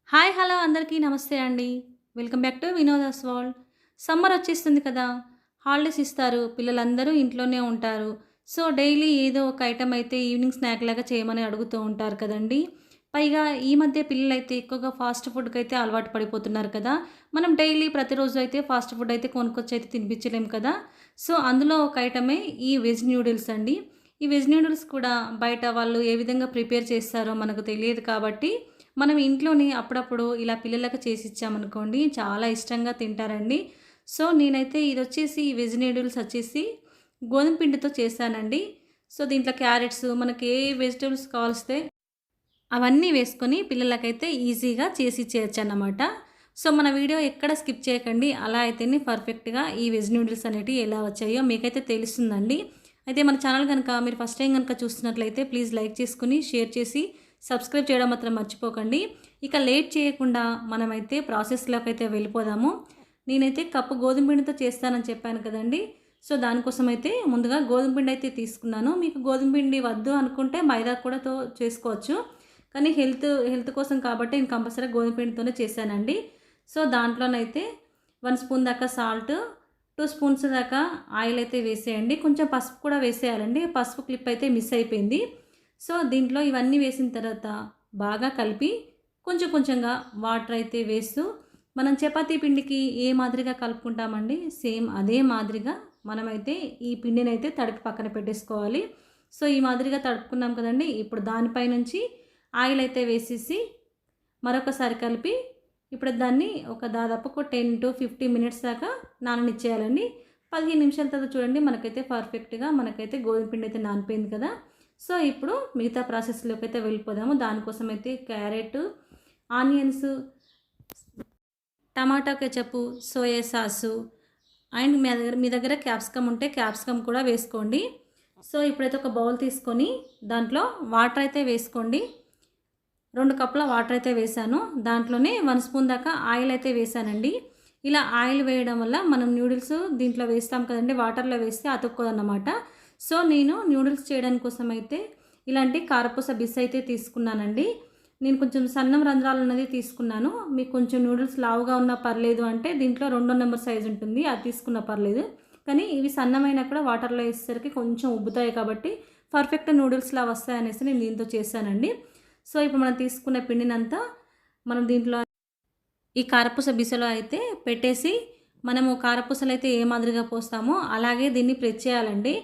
Hi hello అందరికీ నమస్తే అండి. Welcome back to Vinoda's world. Summer వచ్చేస్తుంది కదా! హాలిడేస్ ఇస్తారు. పిల్లలందరూ ఇంట్లోనే ఉంటారు. సో, డైలీ ఏదో ఒక ఐటెమ్ అయితే ఈవినింగ్ స్నాక్ లాగా చేయమని అడుగుతూ ఉంటారు కదండీ! పైగా ఈ మధ్య పిల్లలైతే ఎక్కువగా ఫాస్ట్ ఫుడ్‌కైతే అలవాటు పడిపోతున్నారు కదా! మనం డైలీ ప్రతిరోజు అయితే ఫాస్ట్ ఫుడ్ అయితే కొనుక్కొచ్చి అయితే తినిపించలేం కదా! సో, అందులో ఒక ఐటమే ఈ వెజ్ న్యూడిల్స్ అండి. ఈ వెజ్ న్యూడిల్స్ కూడా బయట వాళ్ళు ఏ విధంగా ప్రిపేర్ చేస్తారో మనకు తెలియదు కాబట్టి మనం ఇంట్లోనే అప్పుడప్పుడు ఇలా పిల్లలకు చేసి ఇచ్చామనుకోండి చాలా ఇష్టంగా తింటారండి. సో, నేనైతే ఇదొచ్చేసి వెజ్ నూడిల్స్ వచ్చేసి గోధుమ పిండితో చేశానండి. సో, దీంట్లో క్యారెట్స్ మనకి ఏ వెజిటబుల్స్ కావలిస్తే అవన్నీ వేసుకొని పిల్లలకైతే ఈజీగా చేసి ఇచ్చేయొచ్చన్నమాట. సో, మన వీడియో ఎక్కడ స్కిప్ చేయకండి. అలా అయితేనే పర్ఫెక్ట్‌గా ఈ వెజ్ నూడిల్స్ అనేటివి ఎలా వచ్చాయో మీకైతే తెలుస్తుందండి. అయితే మన ఛానల్ గనుక మీరు ఫస్ట్ టైం గనుక చూస్తున్నట్లయితే ప్లీజ్ లైక్ చేసుకొని, షేర్ చేసి, సబ్స్క్రైబ్ చేయడం మాత్రం మర్చిపోకండి. ఇక లేట్ చేయకుండా మనమైతే ప్రాసెస్‌లోకైతే వెళ్ళిపోదాము. నేనైతే కప్పు గోధుమ పిండితో చేస్తానని చెప్పాను కదండీ! సో, దానికోసమైతే ముందుగా గోధుమ పిండి అయితే తీసుకున్నాను. మీకు గోధుమ పిండి వద్దు అనుకుంటే మైదా కూడాతో చేసుకోవచ్చు. కానీ హెల్త్ కోసం కాబట్టి నేను కంపల్సరీగా గోధుమ పిండితోనే చేశానండి. సో, దాంట్లోనైతే 1 స్పూన్ దాకా సాల్ట్, 2 స్పూన్స్ దాకా ఆయిల్ అయితే వేసేయండి. కొంచెం పసుపు కూడా వేసేయాలండి. పసుపు క్లిప్ అయితే మిస్ అయిపోయింది. సో, దీంట్లో ఇవన్నీ వేసిన తర్వాత బాగా కలిపి కొంచెం కొంచెంగా వాటర్ అయితే వేస్తూ మనం చపాతీ పిండికి ఏ మాదిరిగా కలుపుకుంటామండి సేమ్ అదే మాదిరిగా మనమైతే ఈ పిండినైతే తడిపి పక్కన పెట్టేసుకోవాలి. సో, ఈ మాదిరిగా తడుపుకున్నాం కదండీ! ఇప్పుడు దానిపై నుంచి ఆయిల్ అయితే వేసేసి మరొకసారి కలిపి ఇప్పుడు దాన్ని ఒక దాదాపు ఒక 10-15 మినిట్స్ దాకా నాననిచ్చేయాలండి. 15 నిమిషాల తర్వాత చూడండి మనకైతే పర్ఫెక్ట్‌గా మనకైతే గోధుమ పిండి అయితే నానిపోయింది కదా! సో, ఇప్పుడు మిగతా ప్రాసెస్‌లోకి అయితే వెళ్ళిపోదాము. దానికోసం అయితే carrot, onions, tomato ketchup, soya sauce and మీ దగ్గర క్యాప్సికమ్ ఉంటే క్యాప్సికమ్ కూడా వేసుకోండి. సో, ఇప్పుడైతే ఒక బౌల్ తీసుకొని దాంట్లో వాటర్ అయితే వేసుకోండి. 2 కప్పుల వాటర్ అయితే వేశాను. దాంట్లోనే 1 స్పూన్ దాకా ఆయిల్ అయితే వేశానండి. ఇలా ఆయిల్ వేయడం వల్ల మనం న్యూడిల్స్ దీంట్లో వేస్తాం కదండీ! వాటర్‌లో వేస్తే అతుక్కోదన్నమాట. సో, నేను న్యూడిల్స్ చేయడానికి కోసం అయితే ఇలాంటి కారపూస బిస్ అయితే తీసుకున్నానండి. నేను కొంచెం సన్నం రంధ్రాలు ఉన్నది తీసుకున్నాను. మీకు కొంచెం న్యూడిల్స్ లావుగా ఉన్నా పర్లేదు అంటే దీంట్లో రెండో నెంబర్ సైజ్ ఉంటుంది. అది తీసుకున్నా పర్లేదు. కానీ ఇవి సన్నమైనా కూడా వాటర్‌లో వేసేసరికి కొంచెం ఉబ్బుతాయి కాబట్టి పర్ఫెక్ట్ నూడిల్స్‌లా వస్తాయనేసి నేను దీంతో చేశానండి. సో, ఇప్పుడు మనం తీసుకున్న పిండినంతా మనం దీంట్లో ఈ కారపూస బిసలో అయితే పెట్టేసి మనము కారపూసలైతే ఏ మాదిరిగా పోస్తామో అలాగే దీన్ని ప్రెస్ చేయాలండి.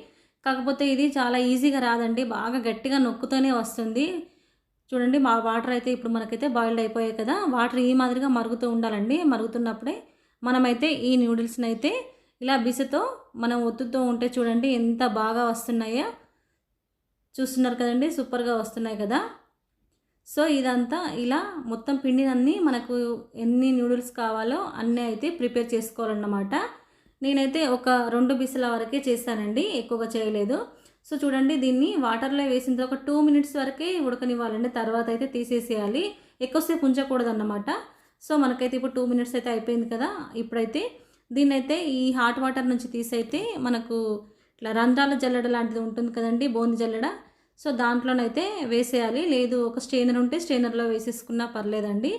కాకపోతే ఇది చాలా ఈజీగా రాదండి. బాగా గట్టిగా నొక్కుతూనే వస్తుంది. చూడండి మా వాటర్ అయితే ఇప్పుడు మనకైతే బాయిల్డ్ అయిపోయాయి కదా! వాటర్ ఈ మాదిరిగా మరుగుతూ ఉండాలండి. మరుగుతున్నప్పుడే మనమైతే ఈ నూడిల్స్‌నైతే ఇలా బిసతో మనం ఒత్తుతూ ఉంటే చూడండి ఎంత బాగా వస్తున్నాయో. చూస్తున్నారు కదండీ! సూపర్‌గా వస్తున్నాయి కదా! సో, ఇదంతా ఇలా మొత్తం పిండినన్నీ మనకు ఎన్ని నూడిల్స్ కావాలో అన్నీ అయితే ప్రిపేర్ చేసుకోవాలన్నమాట. నేనైతే ఒక 2 బిసల వరకే చేశానండి. ఎక్కువగా చేయలేదు. సో, చూడండి దీన్ని వాటర్‌లో వేసిన తర్వాత ఒక 2 మినిట్స్ వరకే ఉడకనివ్వాలండి. తర్వాత అయితే తీసేసేయాలి. ఎక్కువసేపు ఉంచకూడదన్నమాట. సో, మనకైతే ఇప్పుడు 2 మినిట్స్ అయితే అయిపోయింది కదా! ఇప్పుడైతే దీన్నైతే ఈ హాట్ వాటర్ నుంచి తీసైతే మనకు ఇట్లా రంధ్రాల జల్లెడ లాంటిది ఉంటుంది కదండీ! బూందీ జల్లెడ. సో, దాంట్లోనైతే వేసేయాలి. లేదు ఒక స్ట్రెయినర్ ఉంటే స్ట్రెయినర్‌లో వేసేసుకున్నా పర్లేదండి.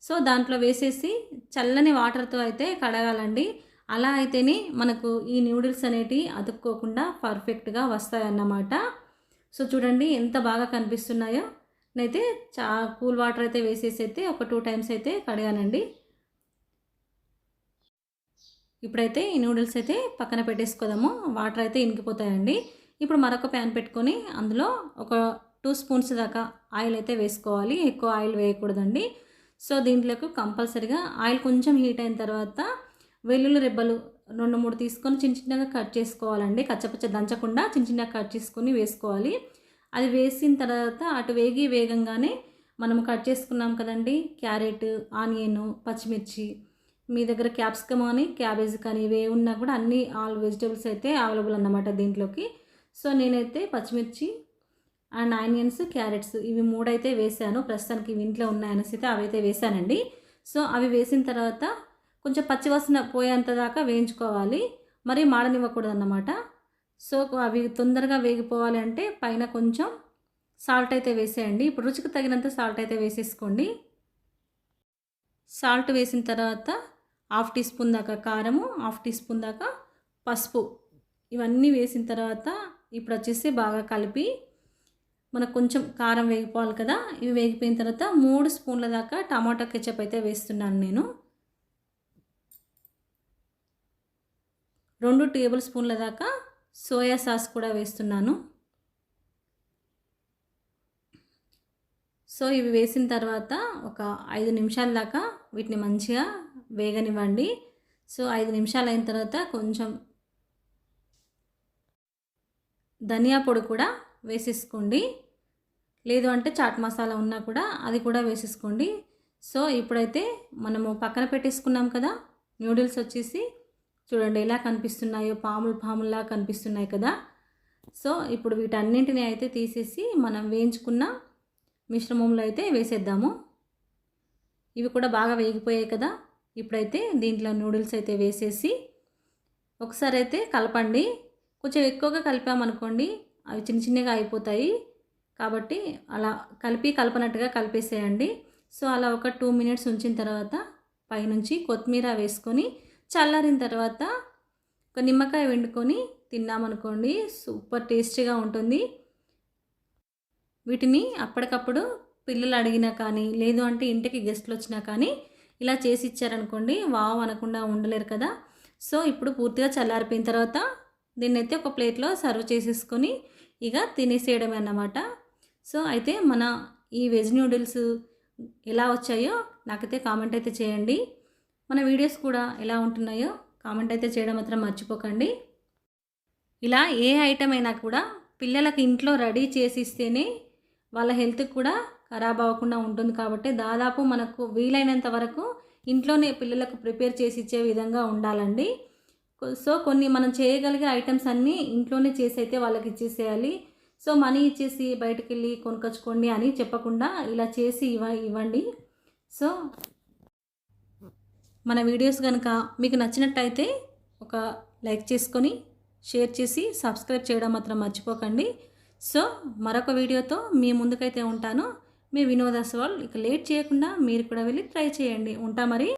సో, దాంట్లో వేసేసి చల్లని వాటర్‌తో అయితే కడగాలండి. అలా అయితేనే మనకు ఈ నూడిల్స్ అనేటివి అతుక్కోకుండా పర్ఫెక్ట్‌గా వస్తాయన్నమాట. సో, చూడండి ఎంత బాగా కనిపిస్తున్నాయో. నేనైతే కూల్ వాటర్ అయితే వేసేసి అయితే ఒక 2 టైమ్స్ అయితే కడిగానండి. ఇప్పుడైతే ఈ నూడిల్స్ అయితే పక్కన పెట్టేసుకోదాము. వాటర్ అయితే ఇంకిపోతాయండి. ఇప్పుడు మరొక ప్యాన్ పెట్టుకొని అందులో ఒక 2 స్పూన్స్ దాకా ఆయిల్ అయితే వేసుకోవాలి. ఎక్కువ ఆయిల్ వేయకూడదండి. సో, దీంట్లోకి కంపల్సరీగా ఆయిల్ కొంచెం హీట్ అయిన తర్వాత వెల్లుల్లి రెబ్బలు 2, 3 తీసుకొని చిన్న చిన్నగా కట్ చేసుకోవాలండి. కచ్చపచ్చ దంచకుండా చిన్న చిన్నగా కట్ చేసుకొని వేసుకోవాలి. అది వేసిన తర్వాత అటు వేగంగానే మనం కట్ చేసుకున్నాం కదండీ! క్యారెట్, ఆనియను, పచ్చిమిర్చి మీ దగ్గర క్యాప్సికమ్ అని, క్యాబేజ్ కానీ ఇవే ఉన్నా కూడా అన్ని ఆల్ వెజిటబుల్స్ అయితే అవైలబుల్ అన్నమాట దీంట్లోకి. సో, నేనైతే పచ్చిమిర్చి అండ్ ఆనియన్స్, క్యారెట్స్ ఇవి 3 అయితే వేశాను. ప్రస్తుతానికి ఇవి ఇంట్లో ఉన్నాయనేసి అయితే అవైతే వేశానండి. సో, అవి వేసిన తర్వాత కొంచెం పచ్చివాసన పోయేంత దాకా వేయించుకోవాలి. మరీ మాడనివ్వకూడదన్నమాట. సో, అవి తొందరగా వేగిపోవాలి అంటే పైన కొంచెం సాల్ట్ అయితే వేసేయండి. ఇప్పుడు రుచికి తగినంత సాల్ట్ అయితే వేసేసుకోండి. సాల్ట్ వేసిన తర్వాత హాఫ్ టీ స్పూన్ దాకా కారము, హాఫ్ టీ స్పూన్ దాకా పసుపు ఇవన్నీ వేసిన తర్వాత ఇప్పుడు వచ్చేసి బాగా కలిపి మనకు కొంచెం కారం వేగిపోవాలి కదా. ఇవి వేగిపోయిన తర్వాత 3 స్పూన్ల దాకా టమాటా కెచప్ అయితే వేస్తున్నాను నేను. 2 టేబుల్ స్పూన్ల దాకా సోయా సాస్ కూడా వేస్తున్నాను. సో ఇవి వేసిన తర్వాత ఒక 5 నిమిషాల దాకా వీటిని మంచిగా వేగనివ్వండి. సో 5 నిమిషాలు అయిన తర్వాత కొంచెం ధనియా పొడి కూడా వేసేసుకోండి. లేదు అంటే చాట్ మసాలా ఉన్నా కూడా అది కూడా వేసేసుకోండి. సో ఇప్పుడైతే మనము పక్కన పెట్టేసుకున్నాం కదా న్యూడిల్స్ వచ్చేసి చూడండి ఎలా కనిపిస్తున్నాయో, పాముల్లా కనిపిస్తున్నాయి కదా. సో ఇప్పుడు వీటన్నింటిని అయితే తీసేసి మనం వేయించుకున్న మిశ్రమంలో అయితే వేసేద్దాము. ఇవి కూడా బాగా వేగిపోయాయి కదా. ఇప్పుడైతే దీంట్లో నూడిల్స్ అయితే వేసేసి ఒకసారి అయితే కలపండి. కొంచెం ఎక్కువగా కలిపామనుకోండి అవి చిన్నగా అయిపోతాయి. కాబట్టి అలా కలపనట్టుగా కలిపేసేయండి. సో అలా ఒక 2 మినిట్స్ ఉంచిన తర్వాత పైనుంచి కొత్తిమీర వేసుకొని చల్లారిన తర్వాత ఒక నిమ్మకాయ పిండుకొని తిన్నామనుకోండి సూపర్ టేస్టీగా ఉంటుంది. వీటిని అప్పటికప్పుడు పిల్లలు అడిగినా కానీ లేదు అంటే ఇంటికి గెస్ట్లు వచ్చినా కానీ ఇలా చేసి ఇచ్చారనుకోండి వావ్ అనకుండా ఉండలేరు కదా. సో ఇప్పుడు పూర్తిగా చల్లారిపోయిన తర్వాత దీన్ని అయితే ఒక ప్లేట్లో సర్వ్ చేసేసుకొని ఇక తినేసేయడమే అన్నమాట. సో అయితే మన ఈ వెజ్ నూడిల్స్ ఎలా వచ్చాయో నాకైతే కామెంట్ అయితే చేయండి. మన వీడియోస్ కూడా ఎలా ఉంటున్నాయో కామెంట్ అయితే చేయడం మాత్రం మర్చిపోకండి. ఇలా ఏ ఐటమ్ అయినా కూడా పిల్లలకి ఇంట్లో రెడీ చేసి ఇస్తేనే వాళ్ళ హెల్త్కి కూడా ఖరాబ్ అవ్వకుండా ఉంటుంది. కాబట్టి దాదాపు మనకు వీలైనంత వరకు ఇంట్లోనే పిల్లలకు ప్రిపేర్ చేసి ఇచ్చే విధంగా ఉండాలండి. సో కొన్ని మనం చేయగలిగే ఐటమ్స్ అన్నీ ఇంట్లోనే చేసి అయితే వాళ్ళకి ఇచ్చేసేయాలి. సో మనీ ఇచ్చేసి బయటికి వెళ్ళి కొనుక్కొచ్చుకోండి అని చెప్పకుండా ఇలా చేసి ఇవ్వండి. సో మన వీడియోస్ కనుక మీకు నచ్చినట్టయితే ఒక లైక్ చేసుకొని షేర్ చేసి సబ్స్క్రైబ్ చేయడం మాత్రం మర్చిపోకండి. సో మరొక వీడియోతో మీ ముందుకైతే ఉంటాను. మీ వినోదాస్ వరల్డ్. ఇక లేట్ చేయకుండా మీరు కూడా వెళ్ళి ట్రై చేయండి. ఉంటా మరి.